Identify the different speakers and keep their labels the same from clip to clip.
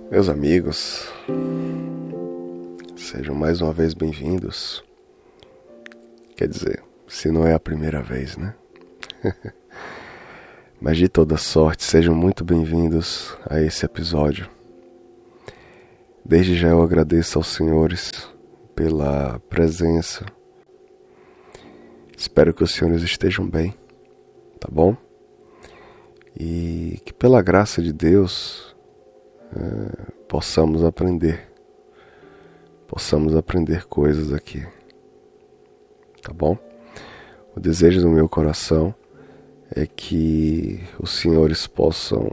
Speaker 1: Meus amigos, sejam mais uma vez bem-vindos. Quer dizer, se não é a primeira vez, né? Mas de toda sorte, sejam muito bem-vindos a esse episódio. Desde já eu agradeço aos senhores pela presença. Espero que os senhores estejam bem, tá bom? E que pela graça de Deus possamos aprender coisas aqui, tá bom? O desejo do meu coração é que os senhores possam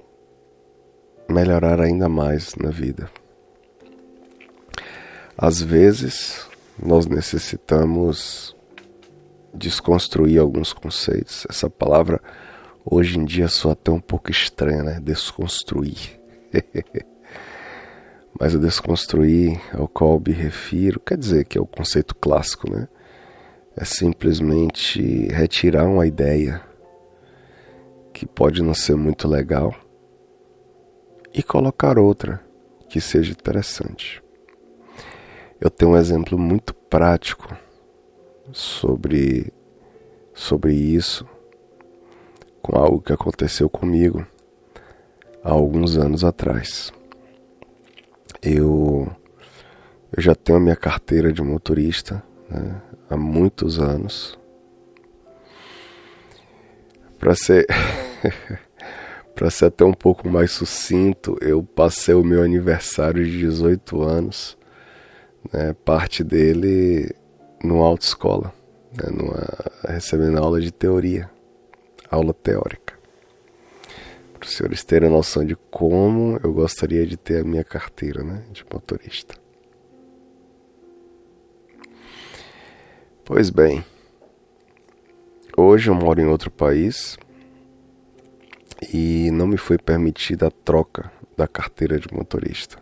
Speaker 1: melhorar ainda mais na vida. Às vezes, nós necessitamos desconstruir alguns conceitos. Essa palavra hoje em dia soa até um pouco estranha, né? Desconstruir. Mas o desconstruir ao qual me refiro, quer dizer que é o conceito clássico, né? É simplesmente retirar uma ideia que pode não ser muito legal e colocar outra que seja interessante. Eu tenho um exemplo muito prático sobre isso, com algo que aconteceu comigo há alguns anos atrás. Eu já tenho a minha carteira de motorista, né, há muitos anos. Para ser até um pouco mais sucinto, eu passei o meu aniversário de 18 anos, né, parte dele numa autoescola, né, recebendo aula de teoria, aula teórica. Para os senhores terem noção de como eu gostaria de ter a minha carteira, né, de motorista. Pois bem, hoje eu moro em outro país e não me foi permitida a troca da carteira de motorista.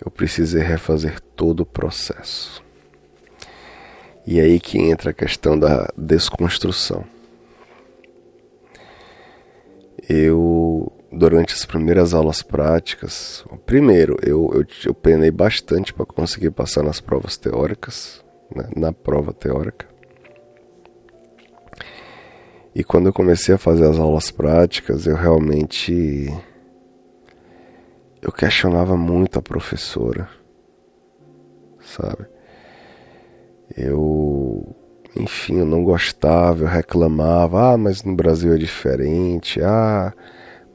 Speaker 1: Eu precisei refazer todo o processo. E aí que entra a questão da desconstrução. Durante as primeiras aulas práticas, primeiro, eu penei bastante para conseguir passar nas provas teóricas, né, na prova teórica. E quando eu comecei a fazer as aulas práticas, eu questionava muito a professora, sabe? Enfim, eu não gostava, eu reclamava, mas no Brasil é diferente,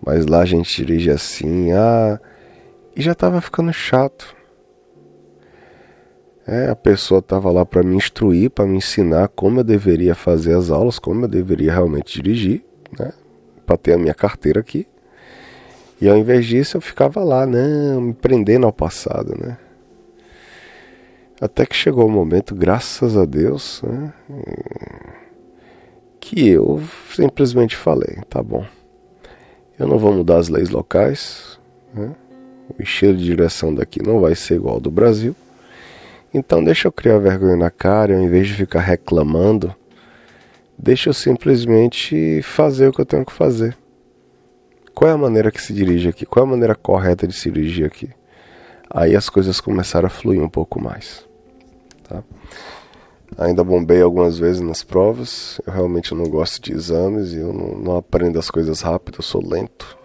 Speaker 1: mas lá a gente dirige assim, e já estava ficando chato. A pessoa estava lá para me instruir, para me ensinar como eu deveria fazer as aulas, como eu deveria realmente dirigir, né, para ter a minha carteira aqui. E ao invés disso eu ficava lá, me prendendo ao passado, né. Até que chegou o momento, graças a Deus, né, que eu simplesmente falei, tá bom, eu não vou mudar as leis locais, né, o estilo de direção daqui não vai ser igual ao do Brasil, então deixa eu criar vergonha na cara, ao invés de ficar reclamando, deixa eu simplesmente fazer o que eu tenho que fazer. Qual é a maneira que se dirige aqui? Qual é a maneira correta de se dirigir aqui? Aí as coisas começaram a fluir um pouco mais. Tá? Ainda bombei algumas vezes nas provas. Eu realmente não gosto de exames e eu não aprendo as coisas rápido, eu sou lento.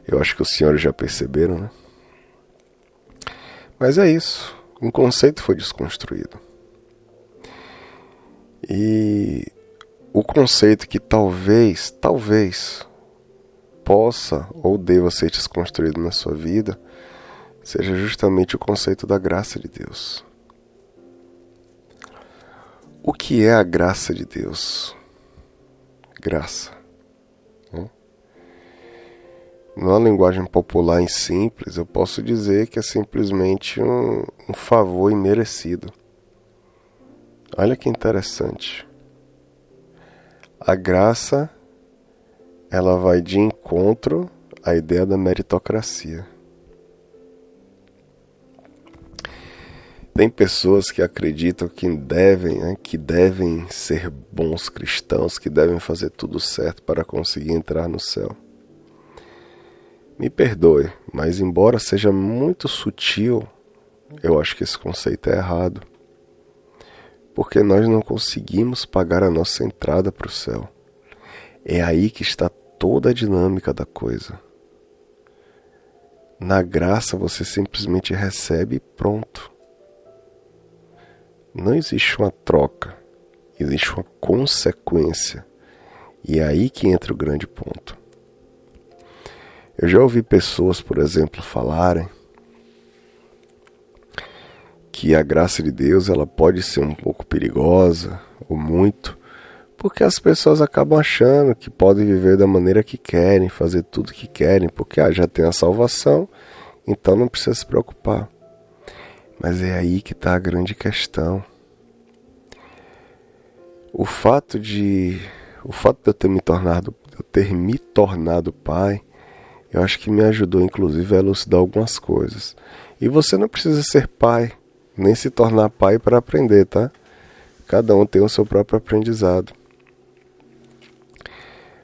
Speaker 1: Eu acho que os senhores já perceberam, né? Mas é isso. Um conceito foi desconstruído. E o conceito que talvez possa ou deva ser desconstruído na sua vida seja justamente o conceito da graça de Deus. O que é a graça de Deus? Graça. Né? Numa linguagem popular e simples, eu posso dizer que é simplesmente um favor imerecido. Olha que interessante. A graça, ela vai de encontro à ideia da meritocracia. Tem pessoas que acreditam que devem ser bons cristãos, que devem fazer tudo certo para conseguir entrar no céu. Me perdoe, mas embora seja muito sutil, eu acho que esse conceito é errado. Porque nós não conseguimos pagar a nossa entrada para o céu. É aí que está toda a dinâmica da coisa. Na graça você simplesmente recebe e pronto. Não existe uma troca, existe uma consequência. E é aí que entra o grande ponto. Eu já ouvi pessoas, por exemplo, falarem que a graça de Deus ela pode ser um pouco perigosa, ou muito, porque as pessoas acabam achando que podem viver da maneira que querem, fazer tudo que querem, porque já tem a salvação, então não precisa se preocupar. Mas é aí que está a grande questão. O fato de eu ter me tornado pai, eu acho que me ajudou inclusive a elucidar algumas coisas. E você não precisa ser pai, nem se tornar pai para aprender, tá? Cada um tem o seu próprio aprendizado.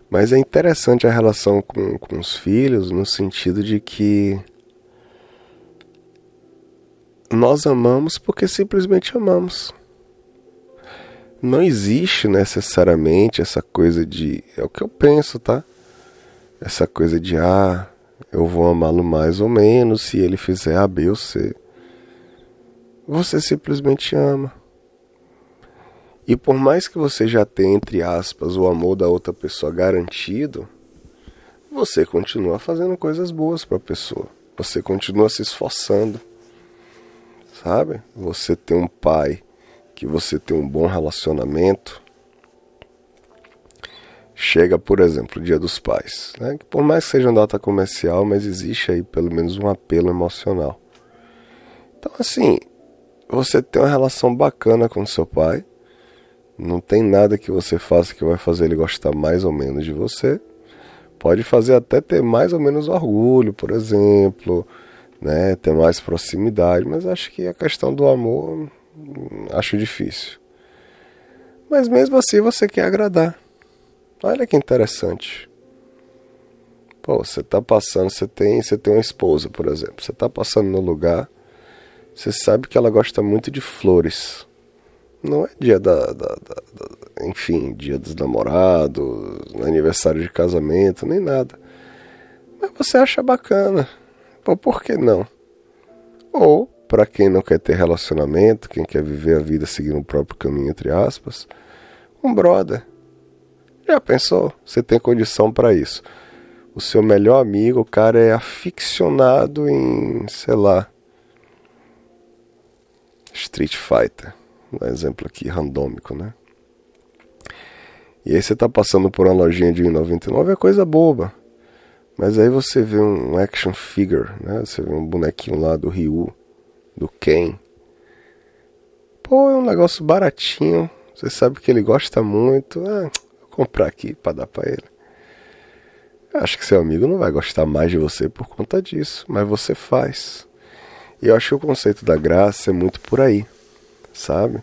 Speaker 1: Mas é interessante a relação com os filhos, no sentido de que nós amamos porque simplesmente amamos. Não existe necessariamente essa coisa de... É o que eu penso, tá? Essa coisa de, eu vou amá-lo mais ou menos se ele fizer A, B ou C. Você simplesmente ama. E por mais que você já tenha, entre aspas, o amor da outra pessoa garantido, você continua fazendo coisas boas para a pessoa. Você continua se esforçando. Sabe? Você tem um pai que você tem um bom relacionamento. Chega, por exemplo, o Dia dos Pais, né? Que por mais que seja uma data comercial, mas existe aí pelo menos um apelo emocional. Então, assim, você tem uma relação bacana com seu pai. Não tem nada que você faça que vai fazer ele gostar mais ou menos de você. Pode fazer até ter mais ou menos orgulho, por exemplo, né? Ter mais proximidade, mas acho que a questão do amor, acho difícil. Mas mesmo assim você quer agradar. Olha que interessante. Pô, você tá passando, você tem uma esposa, por exemplo. Você tá passando no lugar, você sabe que ela gosta muito de flores. Não é dia enfim, dia dos namorados, aniversário de casamento, nem nada. Mas você acha bacana. Pô, por que não? Ou, para quem não quer ter relacionamento, quem quer viver a vida seguindo o próprio caminho, entre aspas, um brother. Já pensou? Você tem condição para isso. O seu melhor amigo, o cara é aficionado em, sei lá, Street Fighter. Um exemplo aqui randômico, né? E aí você tá passando por uma lojinha de R$1,99, é coisa boba. Mas aí você vê um action figure, né? Você vê um bonequinho lá do Ryu, do Ken. Pô, é um negócio baratinho. Você sabe que ele gosta muito. Vou comprar aqui pra dar pra ele. Eu acho que seu amigo não vai gostar mais de você por conta disso, mas você faz. E eu acho que o conceito da graça é muito por aí, sabe?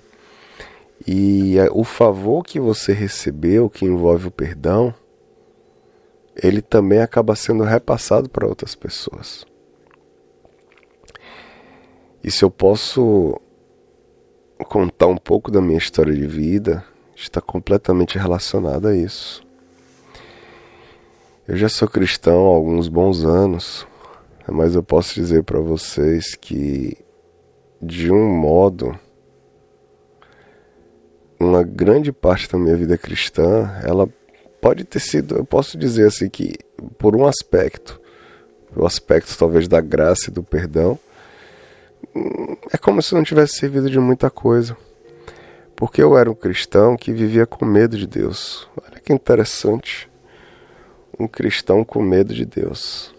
Speaker 1: E o favor que você recebeu, que envolve o perdão, ele também acaba sendo repassado para outras pessoas. E se eu posso contar um pouco da minha história de vida, está completamente relacionado a isso. Eu já sou cristão há alguns bons anos, mas eu posso dizer para vocês que, de um modo, uma grande parte da minha vida cristã, ela pode ter sido, eu posso dizer assim que, por um aspecto, o aspecto talvez da graça e do perdão, é como se não tivesse servido de muita coisa. Porque eu era um cristão que vivia com medo de Deus. Olha que interessante. Um cristão com medo de Deus.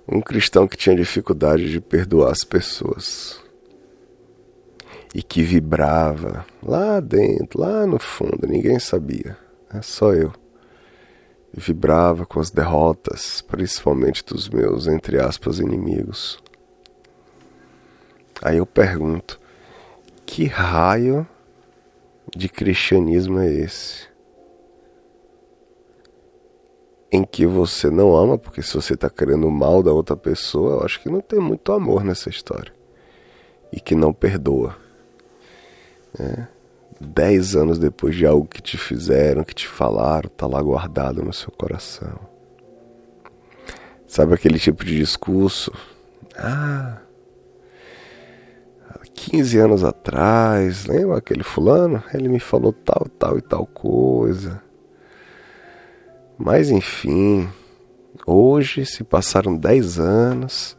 Speaker 1: Um cristão que tinha dificuldade de perdoar as pessoas. E que vibrava lá dentro, lá no fundo, ninguém sabia. É só eu. Vibrava com as derrotas, principalmente dos meus, entre aspas, inimigos. Aí eu pergunto, que raio de cristianismo é esse? em que você não ama, porque se você está querendo o mal da outra pessoa, eu acho que não tem muito amor nessa história. E que não perdoa. 10 anos depois de algo que te fizeram, que te falaram, tá lá guardado no seu coração. Sabe aquele tipo de discurso? 15 anos atrás, lembra aquele fulano? Ele me falou tal, tal e tal coisa. Mas enfim, hoje se passaram 10 anos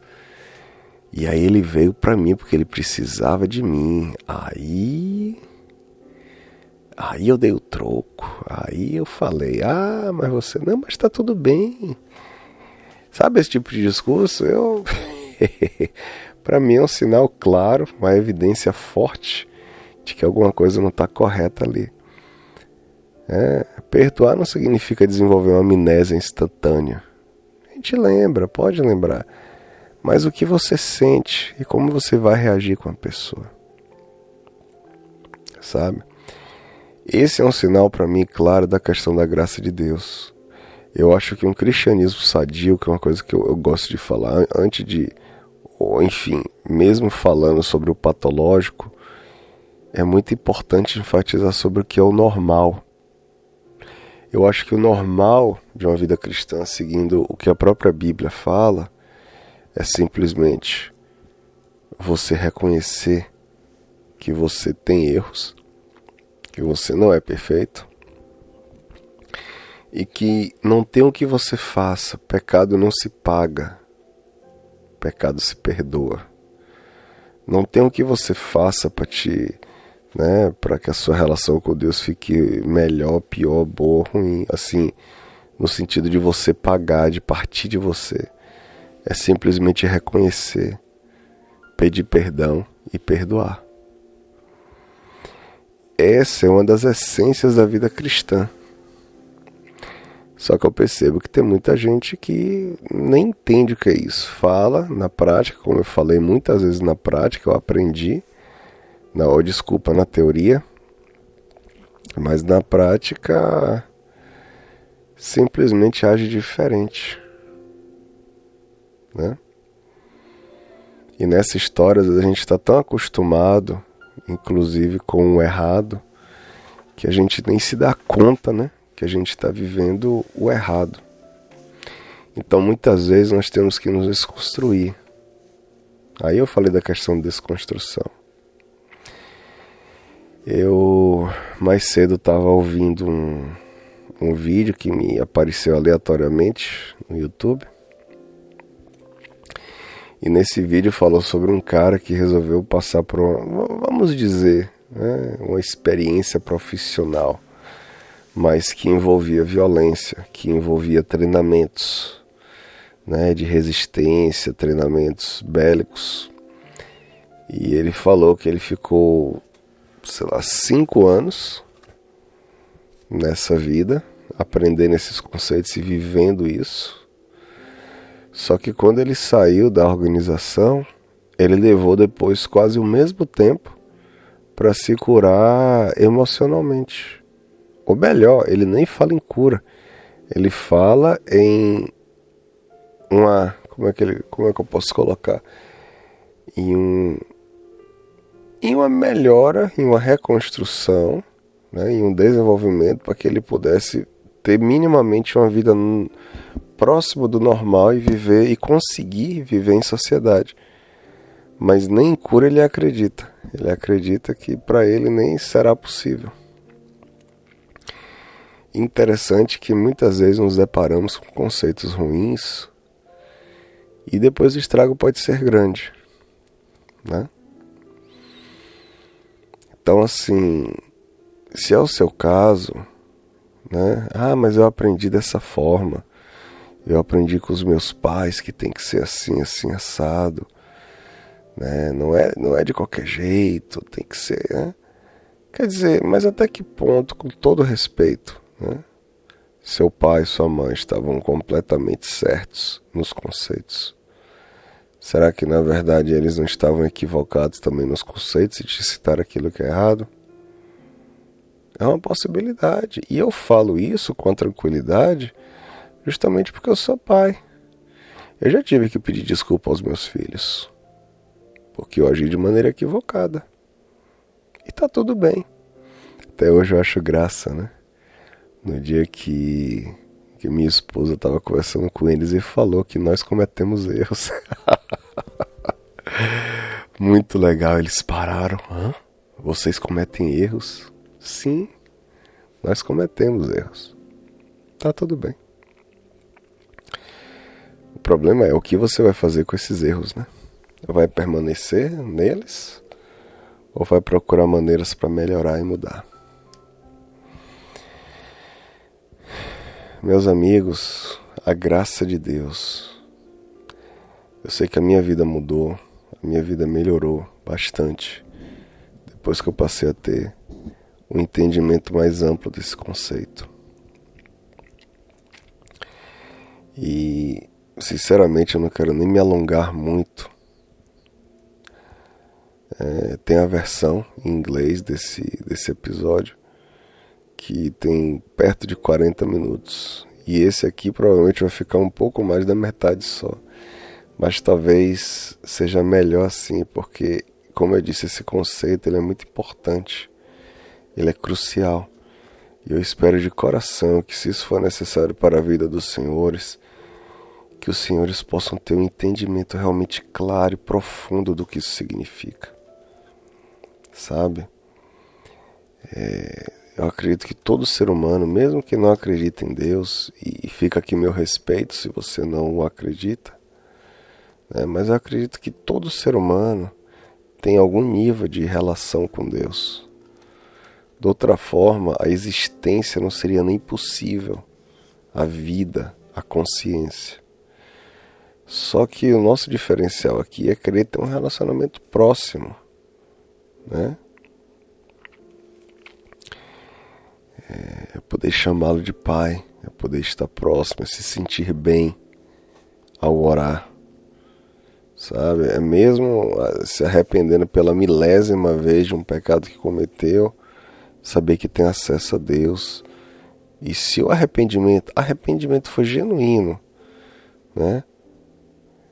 Speaker 1: e aí ele veio pra mim porque ele precisava de mim. Aí eu dei o troco. Aí eu falei, mas você... Não, mas tá tudo bem. Sabe esse tipo de discurso? Pra mim é um sinal claro, uma evidência forte de que alguma coisa não está correta ali. Perdoar não significa desenvolver uma amnésia instantânea. A gente lembra, pode lembrar. Mas o que você sente e como você vai reagir com a pessoa. Sabe? Esse é um sinal para mim claro da questão da graça de Deus. Eu acho que um cristianismo sadio, que é uma coisa que eu gosto de falar, antes de... ou enfim, mesmo falando sobre o patológico, é muito importante enfatizar sobre o que é o normal. Eu acho que o normal de uma vida cristã, seguindo o que a própria Bíblia fala, é simplesmente você reconhecer que você tem erros, que você não é perfeito, e que não tem o que você faça, pecado não se paga, pecado se perdoa. Não tem o que você faça para para que a sua relação com Deus fique melhor, pior, boa, ruim, assim, no sentido de você pagar, de partir de você. É simplesmente reconhecer, pedir perdão e perdoar. Essa é uma das essências da vida cristã. Só que eu percebo que tem muita gente que nem entende o que é isso. Fala na prática, como eu falei muitas vezes na prática, eu aprendi, na teoria, mas na prática simplesmente age diferente. E nessa história a gente está tão acostumado, inclusive com o errado, que a gente nem se dá conta, que a gente está vivendo o errado. Então muitas vezes nós temos que nos desconstruir. Aí eu falei da questão de desconstrução. Eu mais cedo estava ouvindo um vídeo que me apareceu aleatoriamente no YouTube. E nesse vídeo falou sobre um cara que resolveu passar por vamos dizer, uma experiência profissional, mas que envolvia violência, que envolvia treinamentos, de resistência, treinamentos bélicos. E ele falou que ele ficou, 5 anos nessa vida, aprendendo esses conceitos e vivendo isso. Só que quando ele saiu da organização, ele levou depois quase o mesmo tempo para se curar emocionalmente. Ou melhor, ele nem fala em cura. Ele fala em uma... Como é que eu posso colocar? Em uma melhora, em uma reconstrução, em um desenvolvimento para que ele pudesse ter minimamente uma vida próximo do normal e conseguir viver em sociedade. Mas nem em cura ele acredita. Ele acredita que para ele nem será possível. Interessante que muitas vezes nos deparamos com conceitos ruins e depois o estrago pode ser grande, Então assim, se é o seu caso, mas eu aprendi dessa forma, eu aprendi com os meus pais que tem que ser assim, assim, assado, não é de qualquer jeito, tem que ser, Quer dizer, mas até que ponto, com todo respeito, seu pai e sua mãe estavam completamente certos nos conceitos? Será que na verdade eles não estavam equivocados também nos conceitos e te citaram aquilo que é errado? É uma possibilidade. E eu falo isso com tranquilidade Justamente porque eu sou pai. Eu já tive que pedir desculpa aos meus filhos, porque eu agi de maneira equivocada. E tá tudo bem. Até hoje eu acho graça, né? No dia que minha esposa estava conversando com eles e falou que nós cometemos erros. Muito legal, eles pararam. Hã? Vocês cometem erros? Sim, nós cometemos erros. Tá tudo bem. O problema é o que você vai fazer com esses erros, né? Vai permanecer neles? Ou vai procurar maneiras para melhorar e mudar? Meus amigos, a graça de Deus. Eu sei que a minha vida mudou, a minha vida melhorou bastante depois que eu passei a ter um entendimento mais amplo desse conceito. E, sinceramente, eu não quero nem me alongar muito. Tem a versão em inglês desse episódio, que tem perto de 40 minutos. E esse aqui provavelmente vai ficar um pouco mais da metade só. Mas talvez seja melhor assim, porque, como eu disse, esse conceito ele é muito importante. Ele é crucial. E eu espero de coração que, se isso for necessário para a vida dos senhores, que os senhores possam ter um entendimento realmente claro e profundo do que isso significa. Sabe? Eu acredito que todo ser humano, mesmo que não acredite em Deus, e fica aqui meu respeito se você não o acredita, né? Mas eu acredito que todo ser humano tem algum nível de relação com Deus. De outra forma, a existência não seria nem possível, a vida, a consciência. Só que o nosso diferencial aqui é querer ter um relacionamento próximo, né? É poder chamá-lo de pai, é poder estar próximo, é se sentir bem ao orar, sabe? É mesmo se arrependendo pela milésima vez de um pecado que cometeu, saber que tem acesso a Deus. E se o arrependimento foi genuíno, né?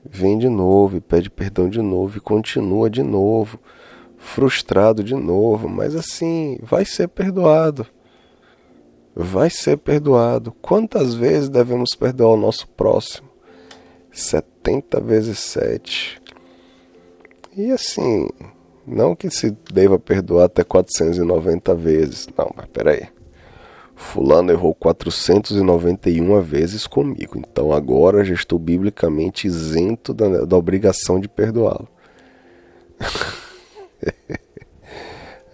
Speaker 1: Vem de novo e pede perdão de novo e continua de novo, frustrado de novo, mas assim, vai ser perdoado. Vai ser perdoado. Quantas vezes devemos perdoar o nosso próximo? 70 vezes 7. E assim, não que se deva perdoar até 490 vezes. Não, mas peraí. Fulano errou 491 vezes comigo. Então agora já estou biblicamente isento da obrigação de perdoá-lo.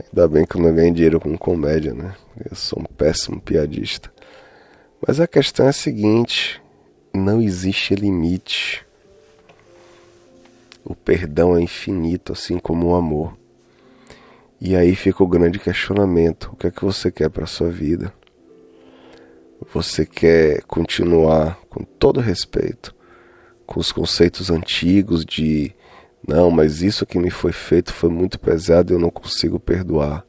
Speaker 1: Ainda bem que eu não ganho dinheiro com comédia, né? Eu sou um péssimo piadista. Mas a questão é a seguinte: não existe limite. O perdão é infinito, assim como o amor. E aí fica o grande questionamento: o que é que você quer para a sua vida? Você quer continuar, com todo respeito, com os conceitos antigos de não, mas isso que me foi feito foi muito pesado e eu não consigo perdoar,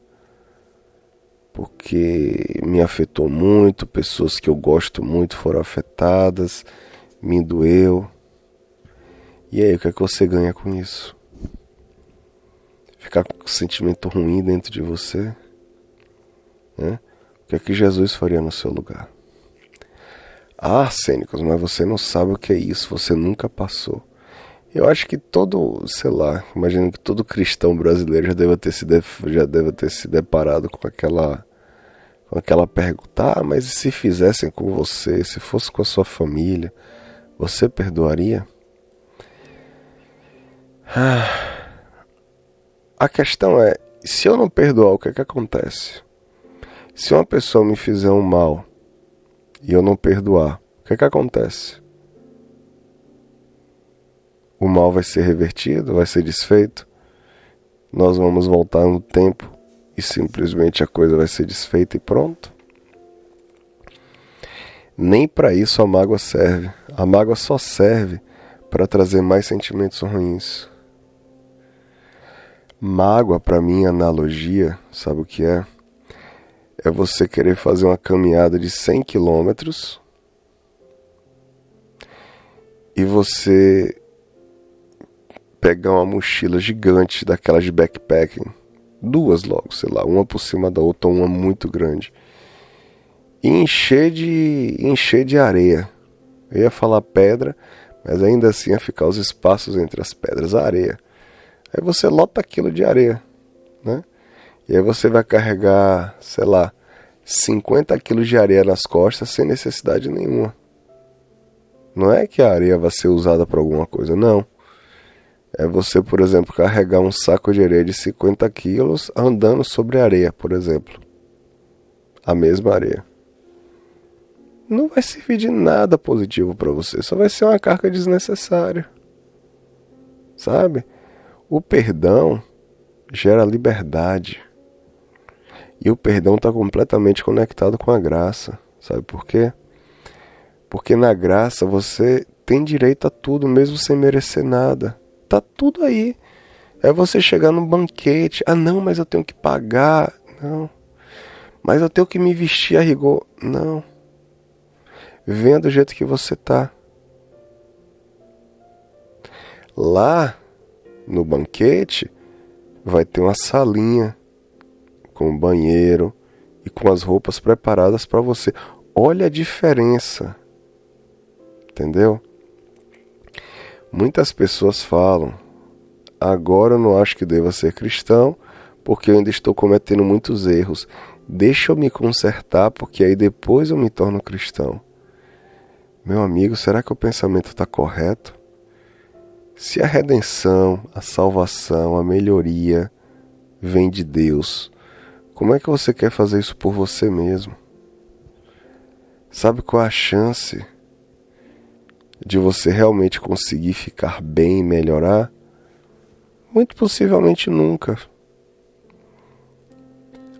Speaker 1: porque me afetou muito, pessoas que eu gosto muito foram afetadas, me doeu. E aí, o que é que você ganha com isso? Ficar com um sentimento ruim dentro de você? Né? O que é que Jesus faria no seu lugar? Ah, Cênicos, mas você não sabe o que é isso, você nunca passou. Eu acho que imagino que todo cristão brasileiro já deve ter se deparado com aquela pergunta: mas e se fizessem com você, se fosse com a sua família, você perdoaria? A questão é, se eu não perdoar, o que é que acontece? Se uma pessoa me fizer um mal e eu não perdoar, o que é que acontece? O mal vai ser revertido, vai ser desfeito? Nós vamos voltar no tempo e simplesmente a coisa vai ser desfeita e pronto? Nem para isso a mágoa serve. A mágoa só serve para trazer mais sentimentos ruins. Mágoa, para mim, analogia, sabe o que é? É você querer fazer uma caminhada de 100 quilômetros e você pegar uma mochila gigante daquelas de backpacking, duas logo, sei lá, uma por cima da outra, uma muito grande, e encher de areia. Eu ia falar pedra, mas ainda assim ia ficar os espaços entre as pedras, a areia. Aí você lota aquilo de areia, né? E aí você vai carregar, sei lá, 50 quilos de areia nas costas sem necessidade nenhuma. Não é que a areia vai ser usada para alguma coisa, não. É você, por exemplo, carregar um saco de areia de 50 quilos andando sobre areia, por exemplo. A mesma areia. Não vai servir de nada positivo para você, só vai ser uma carga desnecessária. Sabe? O perdão gera liberdade. E o perdão está completamente conectado com a graça. Sabe por quê? Porque na graça você tem direito a tudo, mesmo sem merecer nada. Tá tudo aí. É você chegar num banquete. Ah, não, mas eu tenho que pagar. Não. Mas eu tenho que me vestir a rigor. Não. Venha do jeito que você tá. Lá no banquete vai ter uma salinha com um banheiro e com as roupas preparadas para você. Olha a diferença. Entendeu? Muitas pessoas falam: agora eu não acho que deva ser cristão porque eu ainda estou cometendo muitos erros. Deixa eu me consertar porque aí depois eu me torno cristão. Meu amigo, será que o pensamento está correto? Se a redenção, a salvação, a melhoria vem de Deus, como é que você quer fazer isso por você mesmo? Sabe qual é a chance de você realmente conseguir ficar bem e melhorar? Muito possivelmente nunca.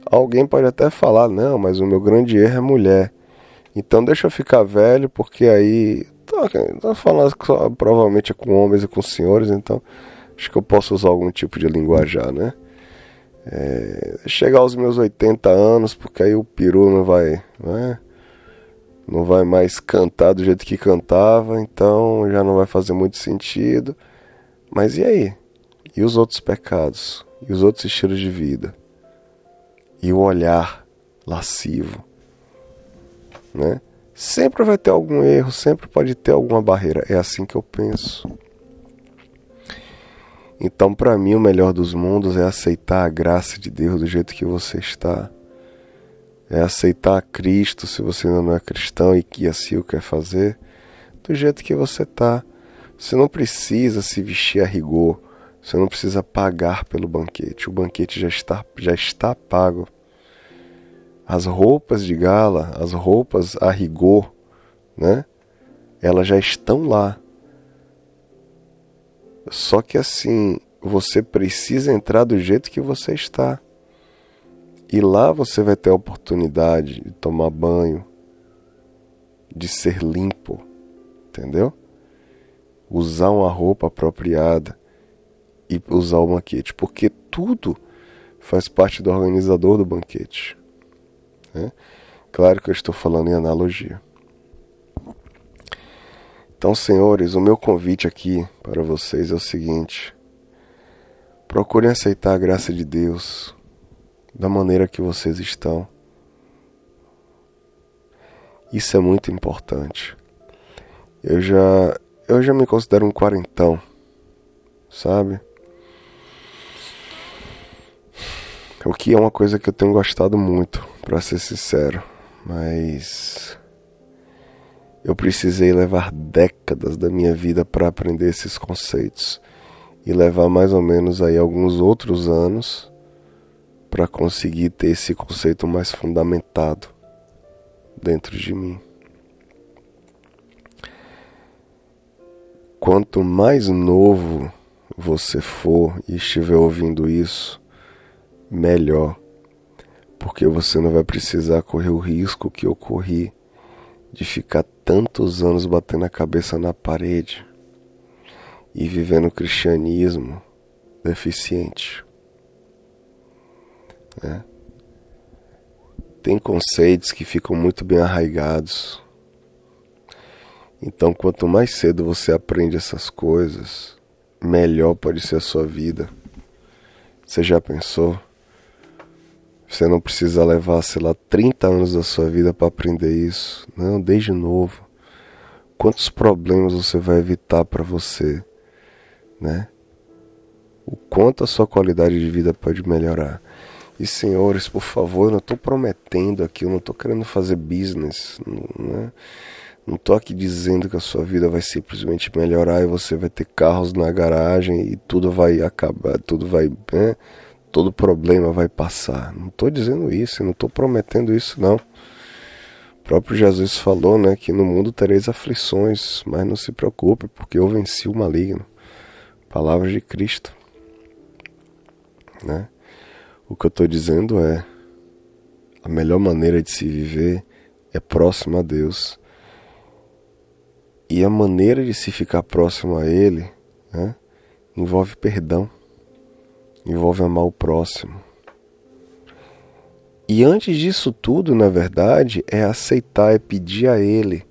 Speaker 1: Alguém pode até falar: não, mas o meu grande erro é mulher. Então deixa eu ficar velho, porque aí... Tô falando que só, provavelmente é com homens e com senhores, então acho que eu posso usar algum tipo de linguajar, né? Chegar aos meus 80 anos, porque aí o peru não vai, né? Não vai mais cantar do jeito que cantava, então já não vai fazer muito sentido. Mas e aí? E os outros pecados? E os outros estilos de vida? E o olhar lascivo? Né? Sempre vai ter algum erro, sempre pode ter alguma barreira. É assim que eu penso. Então, para mim, o melhor dos mundos é aceitar a graça de Deus do jeito que você está. É aceitar Cristo, se você ainda não é cristão e que assim o quer fazer, do jeito que você está. Você não precisa se vestir a rigor. Você não precisa pagar pelo banquete. O banquete já está pago. As roupas de gala, as roupas a rigor, né? Elas já estão lá. Só que assim, você precisa entrar do jeito que você está. E lá você vai ter a oportunidade de tomar banho, de ser limpo, entendeu? Usar uma roupa apropriada e usar o banquete, porque tudo faz parte do organizador do banquete. Né? Claro que eu estou falando em analogia. Então, senhores, o meu convite aqui para vocês é o seguinte: procurem aceitar a graça de Deus da maneira que vocês estão. Isso é muito importante. Eu já me considero um quarentão, sabe? O que é uma coisa que eu tenho gostado muito, para ser sincero. Mas eu precisei levar décadas da minha vida para aprender esses conceitos. E levar mais ou menos aí alguns outros anos para conseguir ter esse conceito mais fundamentado dentro de mim. Quanto mais novo você for e estiver ouvindo isso, melhor. Porque você não vai precisar correr o risco que eu corri de ficar tantos anos batendo a cabeça na parede e vivendo o cristianismo deficiente. Né? Tem conceitos que ficam muito bem arraigados Então, quanto mais cedo você aprende essas coisas, melhor pode ser a sua vida. Você já pensou? Você não precisa levar, sei lá, 30 anos da sua vida para aprender isso. Não, desde novo. Quantos problemas você vai evitar para você, né? O quanto a sua qualidade de vida pode melhorar. E senhores, por favor, eu não estou prometendo aqui, eu não estou querendo fazer business, né? Não estou aqui dizendo que a sua vida vai simplesmente melhorar e você vai ter carros na garagem e tudo vai acabar, tudo vai, né? Todo problema vai passar. Não estou dizendo isso, eu não estou prometendo isso não. O próprio Jesus falou, né, que no mundo tereis aflições, mas não se preocupe, porque eu venci o maligno. Palavras de Cristo, né? O que eu estou dizendo é, a melhor maneira de se viver é próximo a Deus. E a maneira de se ficar próximo a Ele, né, envolve perdão, envolve amar o próximo. E antes disso tudo, na verdade, é aceitar, é pedir a Ele.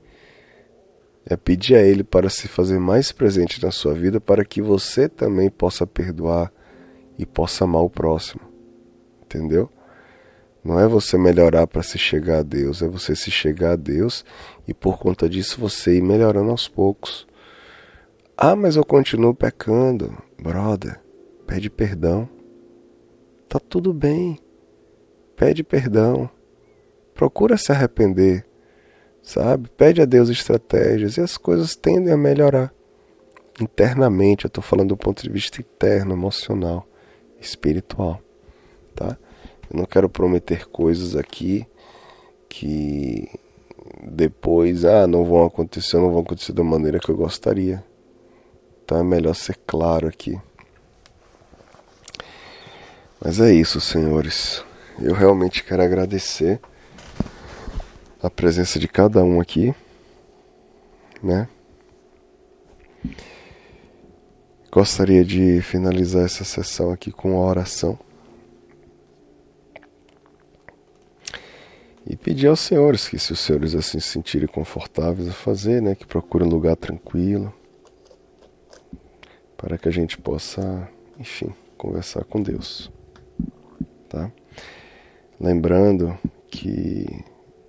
Speaker 1: É pedir a Ele para se fazer mais presente na sua vida, para que você também possa perdoar e possa amar o próximo. Entendeu? Não é você melhorar para se chegar a Deus, é você se chegar a Deus e por conta disso você ir melhorando aos poucos. Ah, mas eu continuo pecando. Brother, pede perdão. Tá tudo bem. Pede perdão. Procura se arrepender, sabe? Pede a Deus estratégias e as coisas tendem a melhorar. Internamente, eu estou falando do ponto de vista interno, emocional, espiritual, tá? Eu não quero prometer coisas aqui que depois, não vão acontecer da maneira que eu gostaria. Então é melhor ser claro aqui. Mas é isso, senhores. Eu realmente quero agradecer a presença de cada um aqui, né? Gostaria de finalizar essa sessão aqui com uma oração. E pedir aos senhores que, se os senhores assim se sentirem confortáveis a fazer, né, que procurem um lugar tranquilo, para que a gente possa, enfim, conversar com Deus, tá? Lembrando que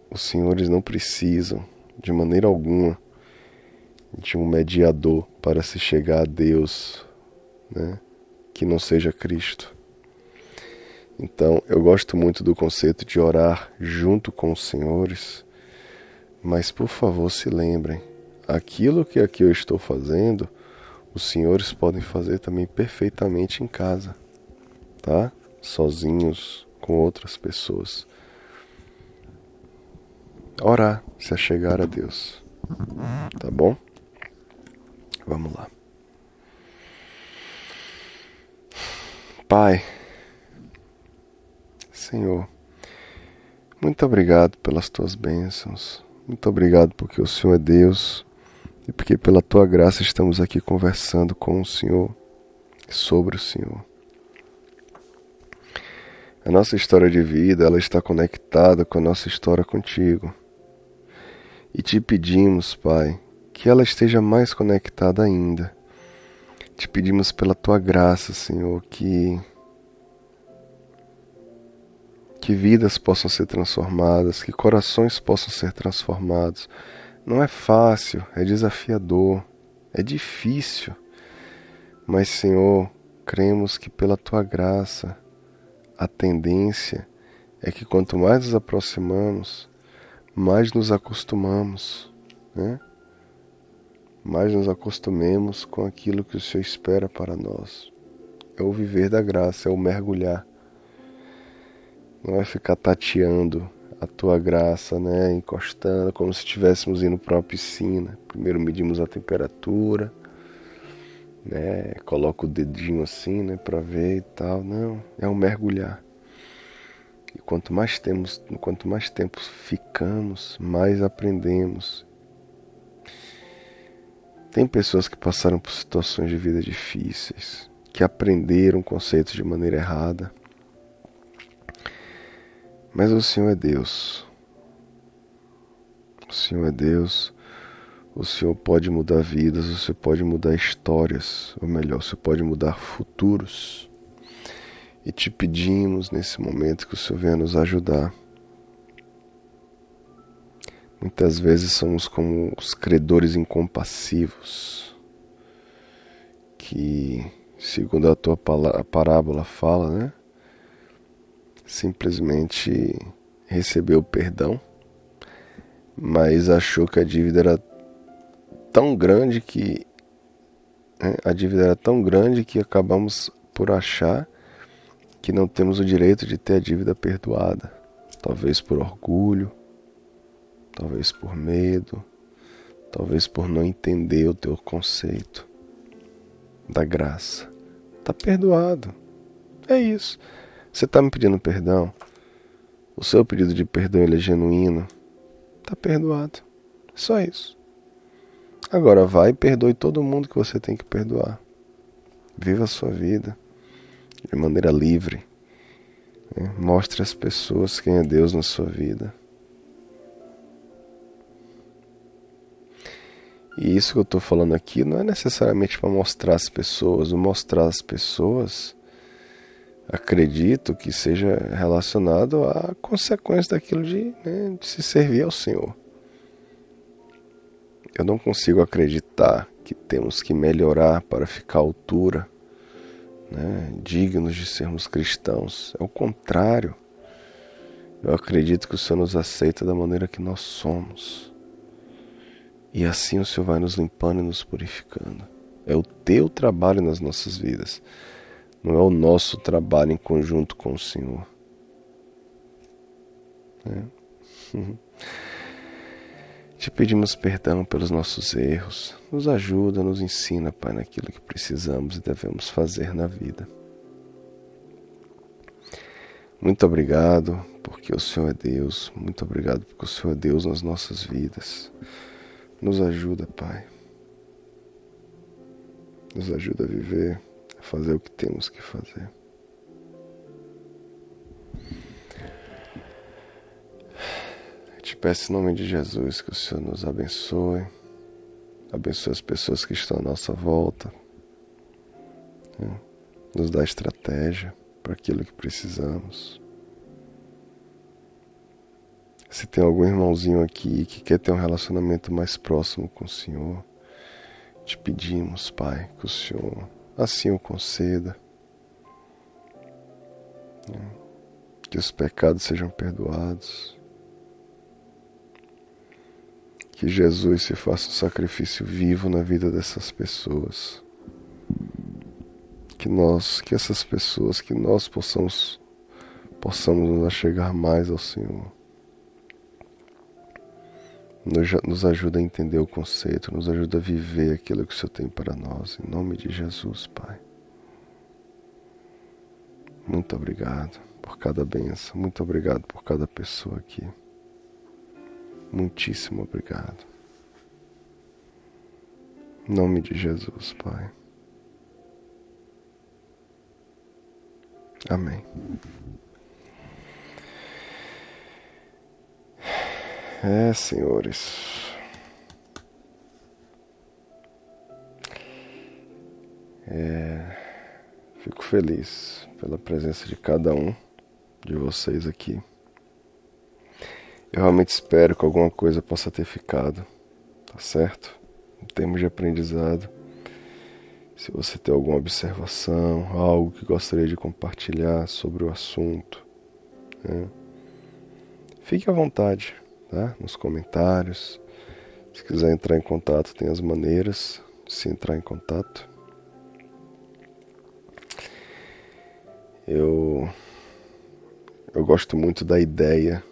Speaker 1: os senhores não precisam, de maneira alguma, de um mediador para se chegar a Deus, né, que não seja Cristo. Então, eu gosto muito do conceito de orar junto com os senhores, mas por favor se lembrem, aquilo que aqui eu estou fazendo, os senhores podem fazer também perfeitamente em casa, tá? Sozinhos, com outras pessoas. Orar, se achegar a Deus, tá bom? Vamos lá. Pai, Senhor, muito obrigado pelas tuas bênçãos, muito obrigado porque o Senhor é Deus e porque pela tua graça estamos aqui conversando com o Senhor, sobre o Senhor. A nossa história de vida, ela está conectada com a nossa história contigo. E te pedimos, Pai, que ela esteja mais conectada ainda. Te pedimos pela tua graça, Senhor, que vidas possam ser transformadas, que corações possam ser transformados. Não é fácil, é desafiador, é difícil. Mas, Senhor, cremos que pela tua graça, a tendência é que quanto mais nos aproximamos, mais nos acostumamos, né? Mais nos acostumemos com aquilo que o Senhor espera para nós. É o viver da graça, é o mergulhar. Não é ficar tateando a tua graça, né? Encostando, como se estivéssemos indo para uma piscina. Primeiro medimos a temperatura, né? Coloca o dedinho assim, né? Para ver e tal. Não, é um mergulhar. E quanto mais tempo ficamos, mais aprendemos. Tem pessoas que passaram por situações de vida difíceis, que aprenderam conceitos de maneira errada. Mas o Senhor é Deus. O Senhor é Deus. O Senhor pode mudar vidas, o Senhor pode mudar histórias, ou melhor, o Senhor pode mudar futuros. E te pedimos nesse momento que o Senhor venha nos ajudar. Muitas vezes somos como os credores incompassivos, que, segundo a tua parábola fala, né? Simplesmente recebeu o perdão, mas achou que a dívida era tão grande que acabamos por achar que não temos o direito de ter a dívida perdoada, talvez por orgulho, talvez por medo, talvez por não entender o teu conceito da graça. Está perdoado, é isso. Você está me pedindo perdão, o seu pedido de perdão ele é genuíno, está perdoado, é só isso. Agora vai e perdoe todo mundo que você tem que perdoar. Viva a sua vida de maneira livre. Mostre às pessoas quem é Deus na sua vida. E isso que eu estou falando aqui não é necessariamente para mostrar às pessoas. O mostrar às pessoas, acredito que seja relacionado à consequência daquilo de se servir ao Senhor. Eu não consigo acreditar que temos que melhorar para ficar à altura, dignos de sermos cristãos. É o contrário. Eu acredito que o Senhor nos aceita da maneira que nós somos. E assim o Senhor vai nos limpando e nos purificando. É o teu trabalho nas nossas vidas. Não é o nosso trabalho em conjunto com o Senhor. Te pedimos perdão pelos nossos erros. Nos ajuda, nos ensina, Pai, naquilo que precisamos e devemos fazer na vida. Muito obrigado porque o Senhor é Deus. Muito obrigado porque o Senhor é Deus nas nossas vidas. Nos ajuda, Pai. Nos ajuda a viver, a fazer o que temos que fazer. Te peço em nome de Jesus que o Senhor nos abençoe. Abençoe as pessoas que estão à nossa volta. Nos dá estratégia para aquilo que precisamos. Se tem algum irmãozinho aqui que quer ter um relacionamento mais próximo com o Senhor, te pedimos, Pai, que o Senhor assim o conceda. Que os pecados sejam perdoados. Que Jesus se faça um sacrifício vivo na vida dessas pessoas. Que essas pessoas, que nós possamos nos achegar mais ao Senhor. Nos ajuda a entender o conceito, nos ajuda a viver aquilo que o Senhor tem para nós. Em nome de Jesus, Pai. Muito obrigado por cada bênção. Muito obrigado por cada pessoa aqui. Muitíssimo obrigado. Em nome de Jesus, Pai. Amém. Senhores. Fico feliz pela presença de cada um de vocês aqui. Eu realmente espero que alguma coisa possa ter ficado, tá certo? Em termos de aprendizado. Se você tem alguma observação, algo que gostaria de compartilhar sobre o assunto, fique à vontade, tá? Nos comentários. Se quiser entrar em contato, tem as maneiras de se entrar em contato. Eu gosto muito da ideia,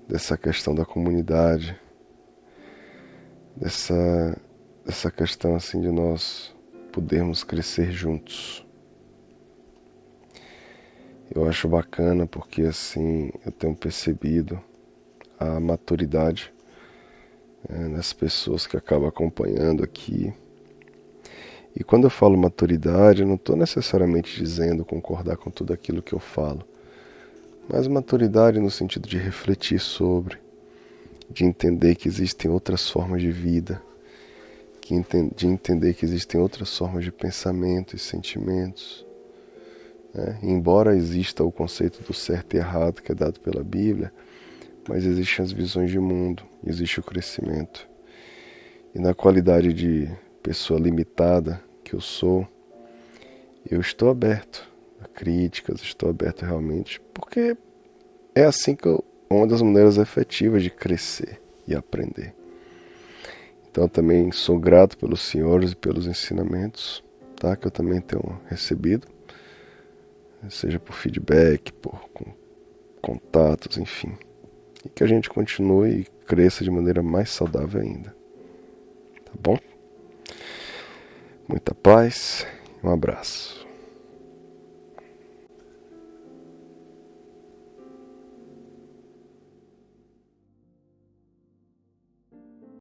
Speaker 1: dessa questão da comunidade, dessa questão assim de nós podermos crescer juntos. Eu acho bacana porque assim eu tenho percebido a maturidade nas pessoas que acabam acompanhando aqui. E quando eu falo maturidade, eu não estou necessariamente dizendo concordar com tudo aquilo que eu falo, mas maturidade no sentido de refletir sobre de entender que existem outras formas de vida, de entender que existem outras formas de pensamento e sentimentos. Embora exista o conceito do certo e errado que é dado pela Bíblia, mas existem as visões de mundo, existe o crescimento. E na qualidade de pessoa limitada que eu sou, eu estou aberto a críticas, estou aberto realmente, porque é assim uma das maneiras efetivas de crescer e aprender. Então também sou grato pelos senhores e pelos ensinamentos, tá? Que eu também tenho recebido, seja por feedback, por contatos, enfim. E que a gente continue e cresça de maneira mais saudável ainda. Tá bom? Muita paz e um abraço.